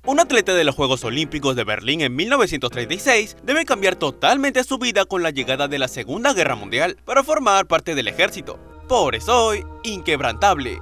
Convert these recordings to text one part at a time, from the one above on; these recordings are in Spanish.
Un atleta de los Juegos Olímpicos de Berlín en 1936 debe cambiar totalmente su vida con la llegada de la Segunda Guerra Mundial para formar parte del ejército. Por eso soy inquebrantable.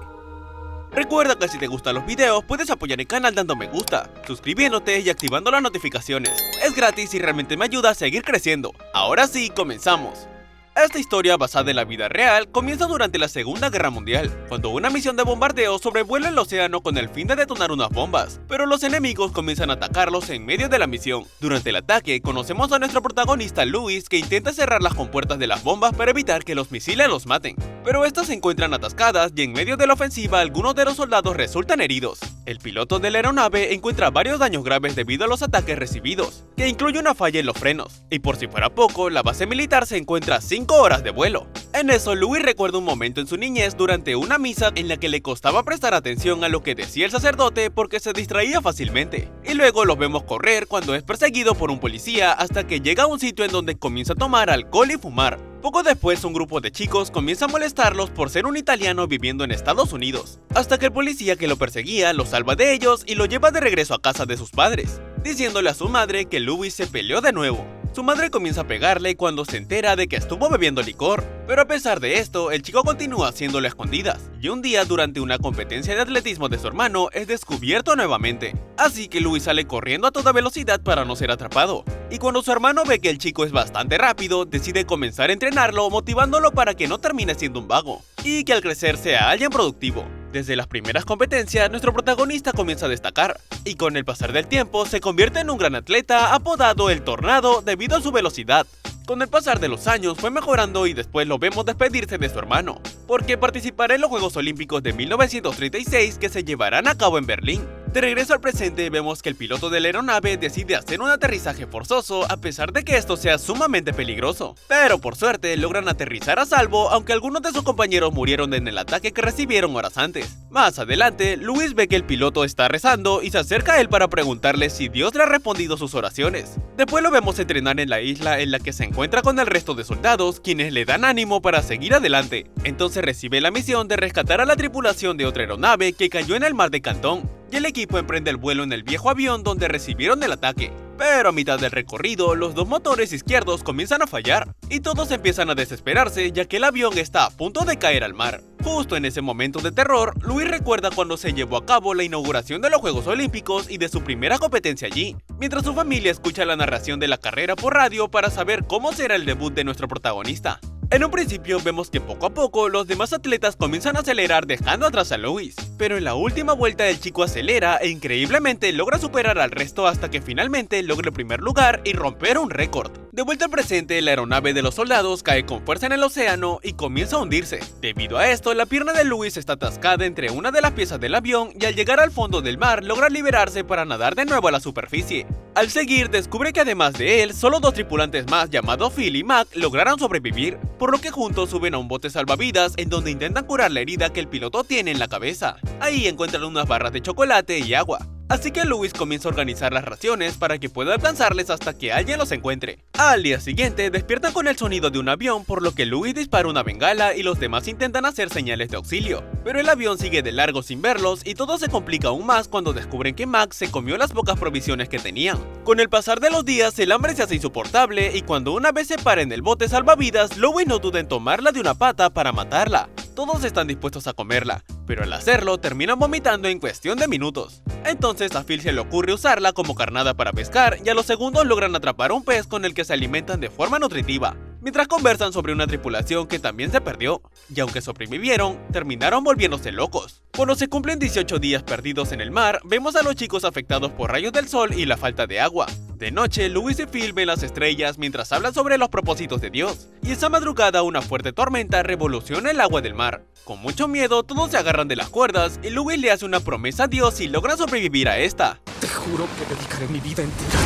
Recuerda que si te gustan los videos puedes apoyar el canal dando me gusta, suscribiéndote y activando las notificaciones. Es gratis y realmente me ayuda a seguir creciendo. Ahora sí, comenzamos. Esta historia, basada en la vida real, comienza durante la Segunda Guerra Mundial, cuando una misión de bombardeo sobrevuela el océano con el fin de detonar unas bombas, pero los enemigos comienzan a atacarlos en medio de la misión. Durante el ataque, conocemos a nuestro protagonista Louis, que intenta cerrar las compuertas de las bombas para evitar que los misiles los maten, pero estas se encuentran atascadas y en medio de la ofensiva algunos de los soldados resultan heridos. El piloto de la aeronave encuentra varios daños graves debido a los ataques recibidos, que incluye una falla en los frenos, y por si fuera poco, la base militar se encuentra a 5 horas de vuelo. En eso, Louis recuerda un momento en su niñez durante una misa en la que le costaba prestar atención a lo que decía el sacerdote porque se distraía fácilmente, y luego los vemos correr cuando es perseguido por un policía hasta que llega a un sitio en donde comienza a tomar alcohol y fumar. Poco después, un grupo de chicos comienza a molestarlos por ser un italiano viviendo en Estados Unidos, hasta que el policía que lo perseguía lo salva de ellos y lo lleva de regreso a casa de sus padres, diciéndole a su madre que Louis se peleó de nuevo. Su madre comienza a pegarle cuando se entera de que estuvo bebiendo licor, pero a pesar de esto, el chico continúa haciéndolo a escondidas, y un día durante una competencia de atletismo de su hermano es descubierto nuevamente. Así que Louis sale corriendo a toda velocidad para no ser atrapado, y cuando su hermano ve que el chico es bastante rápido, decide comenzar a entrenarlo, motivándolo para que no termine siendo un vago, y que al crecer sea alguien productivo. Desde las primeras competencias, nuestro protagonista comienza a destacar, y con el pasar del tiempo se convierte en un gran atleta apodado El Tornado debido a su velocidad. Con el pasar de los años fue mejorando y después lo vemos despedirse de su hermano, porque participará en los Juegos Olímpicos de 1936 que se llevarán a cabo en Berlín. De regreso al presente, vemos que el piloto de la aeronave decide hacer un aterrizaje forzoso a pesar de que esto sea sumamente peligroso. Pero por suerte logran aterrizar a salvo, aunque algunos de sus compañeros murieron en el ataque que recibieron horas antes. Más adelante, Louis ve que el piloto está rezando y se acerca a él para preguntarle si Dios le ha respondido sus oraciones. Después lo vemos entrenar en la isla en la que se encuentra con el resto de soldados, quienes le dan ánimo para seguir adelante. Entonces recibe la misión de rescatar a la tripulación de otra aeronave que cayó en el mar de Cantón, y el equipo emprende el vuelo en el viejo avión donde recibieron el ataque. Pero a mitad del recorrido, los dos motores izquierdos comienzan a fallar, y todos empiezan a desesperarse ya que el avión está a punto de caer al mar. Justo en ese momento de terror, Louis recuerda cuando se llevó a cabo la inauguración de los Juegos Olímpicos y de su primera competencia allí, mientras su familia escucha la narración de la carrera por radio para saber cómo será el debut de nuestro protagonista. En un principio vemos que poco a poco los demás atletas comienzan a acelerar dejando atrás a Louis, pero en la última vuelta el chico acelera e increíblemente logra superar al resto hasta que finalmente logra el primer lugar y romper un récord. De vuelta al presente, la aeronave de los soldados cae con fuerza en el océano y comienza a hundirse. Debido a esto, la pierna de Louis está atascada entre una de las piezas del avión y al llegar al fondo del mar logra liberarse para nadar de nuevo a la superficie. Al seguir, descubre que además de él, solo dos tripulantes más llamados Phil y Mac lograron sobrevivir, por lo que juntos suben a un bote salvavidas en donde intentan curar la herida que el piloto tiene en la cabeza. Ahí encuentran unas barras de chocolate y agua. Así que Louis comienza a organizar las raciones para que pueda alcanzarles hasta que alguien los encuentre. Al día siguiente, despiertan con el sonido de un avión, por lo que Louis dispara una bengala y los demás intentan hacer señales de auxilio. Pero el avión sigue de largo sin verlos y todo se complica aún más cuando descubren que Max se comió las pocas provisiones que tenían. Con el pasar de los días, el hambre se hace insoportable y cuando una vez se para en el bote salvavidas, Louis no duda en tomarla de una pata para matarla. Todos están dispuestos a comerla, pero al hacerlo terminan vomitando en cuestión de minutos. Entonces a Phil se le ocurre usarla como carnada para pescar y a los segundos logran atrapar a un pez con el que se alimentan de forma nutritiva, mientras conversan sobre una tripulación que también se perdió, y aunque sobrevivieron, terminaron volviéndose locos. Cuando se cumplen 18 días perdidos en el mar, vemos a los chicos afectados por rayos del sol y la falta de agua. De noche, Louis y Phil ven las estrellas mientras hablan sobre los propósitos de Dios, y esa madrugada una fuerte tormenta revoluciona el agua del mar. Con mucho miedo, todos se agarran de las cuerdas y Louis le hace una promesa a Dios y logra sobrevivir a esta. Te juro que dedicaré mi vida entera.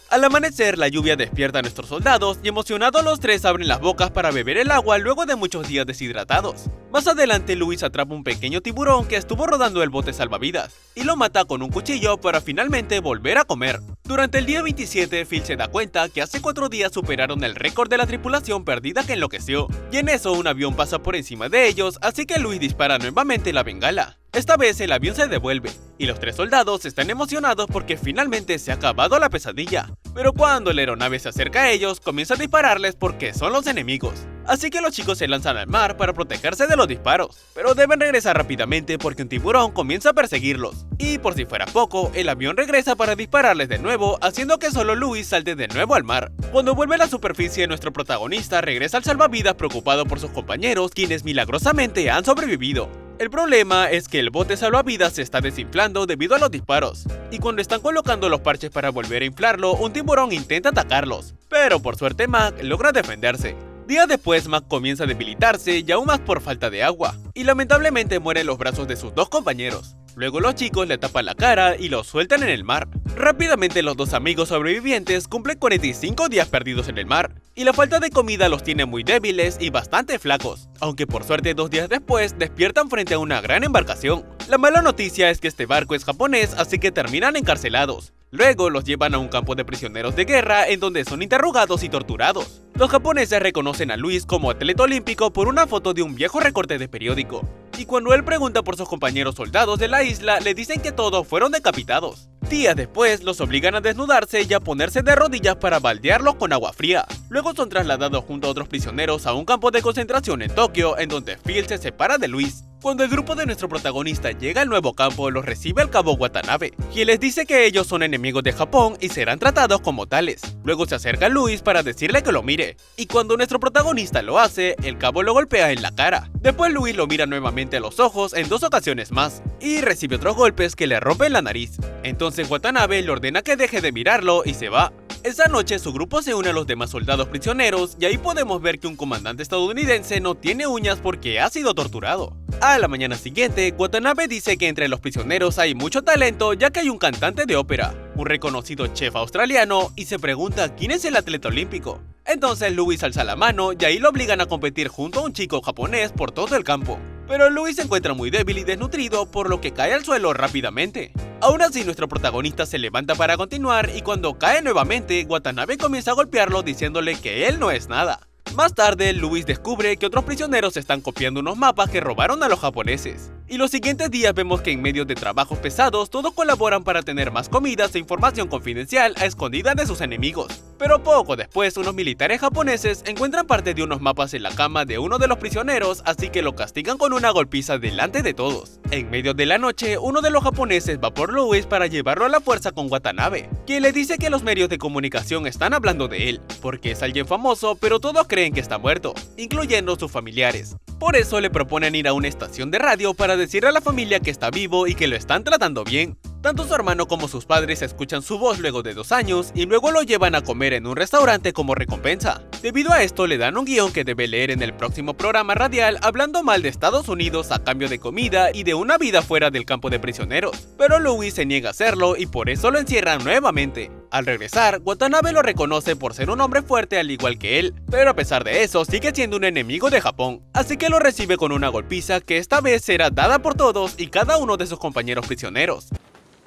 Al amanecer, la lluvia despierta a nuestros soldados y emocionados los tres abren las bocas para beber el agua luego de muchos días deshidratados. Más adelante, Louis atrapa un pequeño tiburón que estuvo rodando el bote salvavidas y lo mata con un cuchillo para finalmente volver a comer. Durante el día 27, Phil se da cuenta que hace 4 días superaron el récord de la tripulación perdida que enloqueció, y en eso un avión pasa por encima de ellos, así que Louis dispara nuevamente la bengala. Esta vez el avión se devuelve, y los 3 soldados están emocionados porque finalmente se ha acabado la pesadilla. Pero cuando la aeronave se acerca a ellos, comienza a dispararles porque son los enemigos. Así que los chicos se lanzan al mar para protegerse de los disparos, pero deben regresar rápidamente porque un tiburón comienza a perseguirlos. Y por si fuera poco, el avión regresa para dispararles de nuevo, haciendo que solo Louis salte de nuevo al mar. Cuando vuelve a la superficie, nuestro protagonista regresa al salvavidas preocupado por sus compañeros, quienes milagrosamente han sobrevivido. El problema es que el bote salvavidas se está desinflando debido a los disparos, y cuando están colocando los parches para volver a inflarlo, un tiburón intenta atacarlos, pero por suerte Mac logra defenderse. Días después, Mac comienza a debilitarse y aún más por falta de agua, y lamentablemente muere en los brazos de sus 2 compañeros. Luego los chicos le tapan la cara y lo sueltan en el mar. Rápidamente los 2 amigos sobrevivientes cumplen 45 días perdidos en el mar, y la falta de comida los tiene muy débiles y bastante flacos, aunque por suerte 2 días después despiertan frente a una gran embarcación. La mala noticia es que este barco es japonés, así que terminan encarcelados. Luego los llevan a un campo de prisioneros de guerra en donde son interrogados y torturados. Los japoneses reconocen a Luis como atleta olímpico por una foto de un viejo recorte de periódico, y cuando él pregunta por sus compañeros soldados de la isla, le dicen que todos fueron decapitados. Días después, los obligan a desnudarse y a ponerse de rodillas para baldearlos con agua fría. Luego son trasladados junto a otros prisioneros a un campo de concentración en Tokio, en donde Phil se separa de Luis. Cuando el grupo de nuestro protagonista llega al nuevo campo, los recibe el cabo Watanabe, quien les dice que ellos son enemigos de Japón y serán tratados como tales. Luego se acerca a Luis para decirle que lo mire, y cuando nuestro protagonista lo hace, el cabo lo golpea en la cara. Después Luis lo mira nuevamente a los ojos en 2 ocasiones más, y recibe otros golpes que le rompen la nariz. Entonces Watanabe le ordena que deje de mirarlo y se va. Esa noche su grupo se une a los demás soldados prisioneros, y ahí podemos ver que un comandante estadounidense no tiene uñas porque ha sido torturado. A la mañana siguiente, Watanabe dice que entre los prisioneros hay mucho talento, ya que hay un cantante de ópera, un reconocido chef australiano, y se pregunta quién es el atleta olímpico. Entonces Louis alza la mano y ahí lo obligan a competir junto a un chico japonés por todo el campo. Pero Louis se encuentra muy débil y desnutrido, por lo que cae al suelo rápidamente. Aún así, nuestro protagonista se levanta para continuar, y cuando cae nuevamente, Watanabe comienza a golpearlo diciéndole que él no es nada. Más tarde, Louis descubre que otros prisioneros están copiando unos mapas que robaron a los japoneses. Y los siguientes días vemos que en medio de trabajos pesados, todos colaboran para tener más comidas e información confidencial a escondidas de sus enemigos. Pero poco después, unos militares japoneses encuentran parte de unos mapas en la cama de uno de los prisioneros, así que lo castigan con una golpiza delante de todos. En medio de la noche, uno de los japoneses va por Louis para llevarlo a la fuerza con Watanabe, quien le dice que los medios de comunicación están hablando de él, porque es alguien famoso, pero todos creen que está muerto, incluyendo sus familiares. Por eso le proponen ir a una estación de radio para decirle a la familia que está vivo y que lo están tratando bien. Tanto su hermano como sus padres escuchan su voz luego de 2 años y luego lo llevan a comer en un restaurante como recompensa. Debido a esto le dan un guión que debe leer en el próximo programa radial hablando mal de Estados Unidos a cambio de comida y de una vida fuera del campo de prisioneros. Pero Louis se niega a hacerlo y por eso lo encierran nuevamente. Al regresar, Watanabe lo reconoce por ser un hombre fuerte al igual que él, pero a pesar de eso sigue siendo un enemigo de Japón, así que lo recibe con una golpiza que esta vez será dada por todos y cada uno de sus compañeros prisioneros.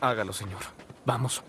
Hágalo, señor. Vamos.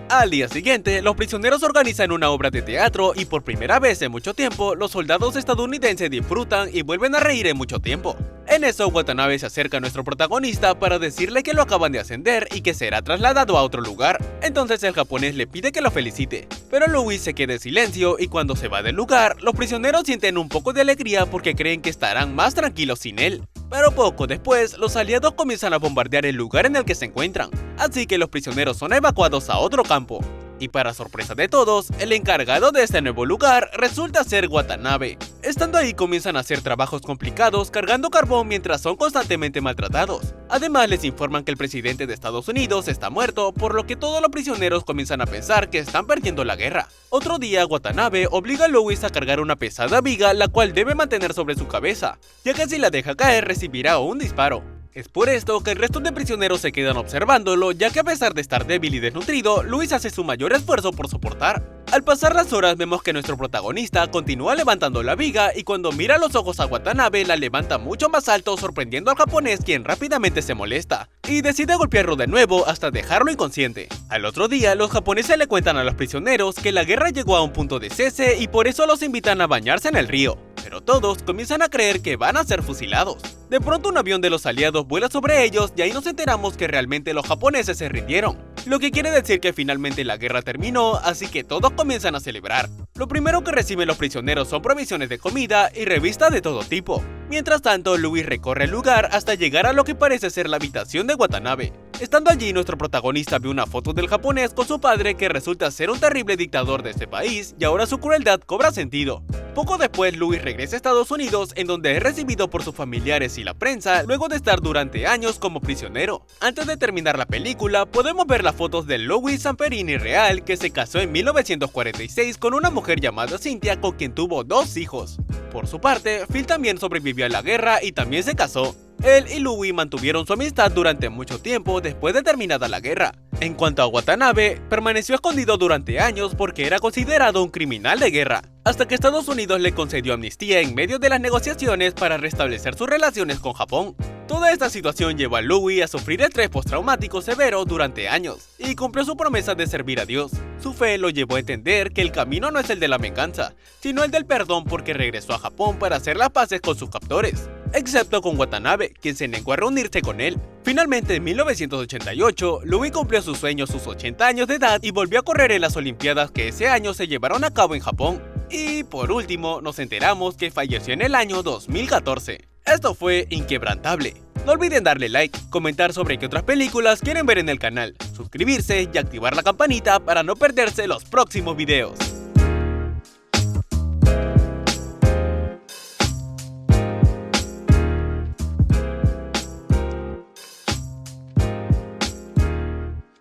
Al día siguiente, los prisioneros organizan una obra de teatro y por primera vez en mucho tiempo, los soldados estadounidenses disfrutan y vuelven a reír en mucho tiempo. En eso, Watanabe se acerca a nuestro protagonista para decirle que lo acaban de ascender y que será trasladado a otro lugar. Entonces el japonés le pide que lo felicite, pero Louis se queda en silencio y cuando se va del lugar, los prisioneros sienten un poco de alegría porque creen que estarán más tranquilos sin él. Pero poco después, los aliados comienzan a bombardear el lugar en el que se encuentran, así que los prisioneros son evacuados a otro campo. Y para sorpresa de todos, el encargado de este nuevo lugar resulta ser Watanabe. Estando ahí comienzan a hacer trabajos complicados cargando carbón mientras son constantemente maltratados. Además les informan que el presidente de Estados Unidos está muerto, por lo que todos los prisioneros comienzan a pensar que están perdiendo la guerra. Otro día Watanabe obliga a Louis a cargar una pesada viga la cual debe mantener sobre su cabeza, ya que si la deja caer recibirá un disparo. Es por esto que el resto de prisioneros se quedan observándolo, ya que a pesar de estar débil y desnutrido, Luis hace su mayor esfuerzo por soportar. Al pasar las horas vemos que nuestro protagonista continúa levantando la viga y cuando mira a los ojos a Watanabe la levanta mucho más alto, sorprendiendo al japonés, quien rápidamente se molesta y decide golpearlo de nuevo hasta dejarlo inconsciente. Al otro día los japoneses le cuentan a los prisioneros que la guerra llegó a un punto de cese y por eso los invitan a bañarse en el río, pero todos comienzan a creer que van a ser fusilados. De pronto un avión de los aliados vuela sobre ellos y ahí nos enteramos que realmente los japoneses se rindieron, lo que quiere decir que finalmente la guerra terminó, así que todos comienzan a celebrar. Lo primero que reciben los prisioneros son provisiones de comida y revistas de todo tipo. Mientras tanto, Louis recorre el lugar hasta llegar a lo que parece ser la habitación de Watanabe. Estando allí, nuestro protagonista ve una foto del japonés con su padre, que resulta ser un terrible dictador de este país, y ahora su crueldad cobra sentido. Poco después, Louis regresa a Estados Unidos, en donde es recibido por sus familiares y la prensa, luego de estar durante años como prisionero. Antes de terminar la película, podemos ver las fotos de Louis Zamperini real, que se casó en 1946 con una mujer llamada Cynthia, con quien tuvo 2 hijos. Por su parte, Phil también sobrevivió a la guerra y también se casó. Él y Louis mantuvieron su amistad durante mucho tiempo después de terminada la guerra. En cuanto a Watanabe, permaneció escondido durante años porque era considerado un criminal de guerra, hasta que Estados Unidos le concedió amnistía en medio de las negociaciones para restablecer sus relaciones con Japón. Toda esta situación llevó a Louis a sufrir estrés postraumático severo durante años, y cumplió su promesa de servir a Dios. Su fe lo llevó a entender que el camino no es el de la venganza, sino el del perdón, porque regresó a Japón para hacer las paces con sus captores, excepto con Watanabe, quien se negó a reunirse con él. Finalmente, en 1988, Louis cumplió su sueño a sus 80 años de edad y volvió a correr en las Olimpiadas que ese año se llevaron a cabo en Japón. Y por último, nos enteramos que falleció en el año 2014. Esto fue Inquebrantable. No olviden darle like, comentar sobre qué otras películas quieren ver en el canal, suscribirse y activar la campanita para no perderse los próximos videos.